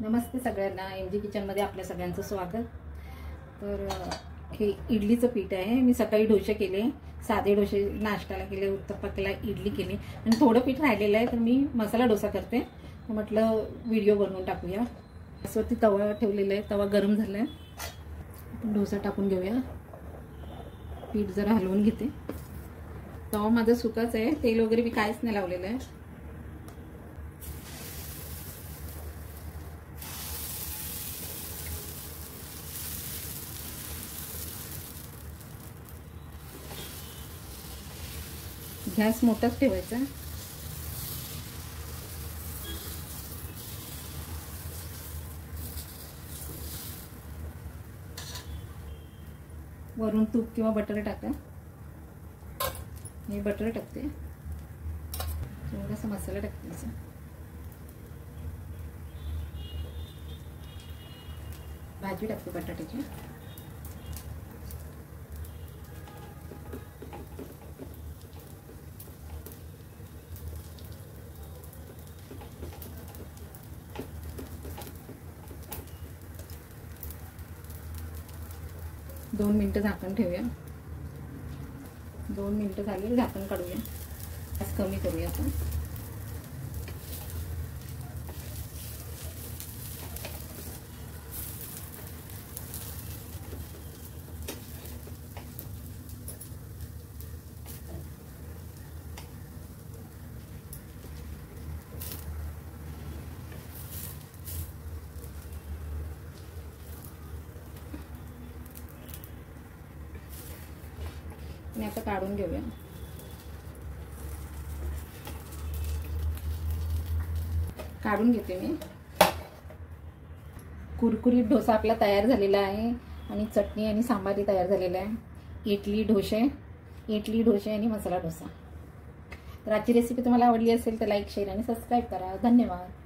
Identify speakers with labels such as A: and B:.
A: नमस्ते सगळ्यांना, MG किचनमध्ये आपल्या सगळ्यांचं स्वागत। तर हे इडलीचं पीठ आहे। मी सकाळी डोसे केले, साधे डोसे नाश्त्याला केले, उत्तप्पाला इडली केली आणि थोडं पीठ राहिलेलं आहे, तर मी मसाला डोसा करते। म्हटलं व्हिडिओ बनवून टाकूया। गॅसवरती तवा ठेवलेला आहे, तवा गरम झाला आहे। आपण डोसा टाकून घेऊया। पीठ जरा हलवून घेते। तवा माझा सुकाच आहे, तेल वगैरे मी काहीच नाही लावलेलं आहे। गॅस मोठाच ठेवायचा। वरून तूप किंवा बटर टाका। मी बटर टाकते, थोडासा मसाला टाकते। भाजी टाकते बटाट्याची। दोन मिनिटं झाकण ठेवूया। 2 मिनिटं झाली, झाकण काढूया। गॅस कमी करूया आता। आणि आता काढून घेऊया। काढून घेते मी। कुरकुरीत डोसा आपला तयार झालेला आहे आणि चटणी आणि सांबारही तयार झालेला आहे। इडली डोसे आणि मसाला डोसा। तर आजची रेसिपी तुम्हाला आवडली असेल तर लाईक, शेअर आणि सबस्क्राईब करा। धन्यवाद।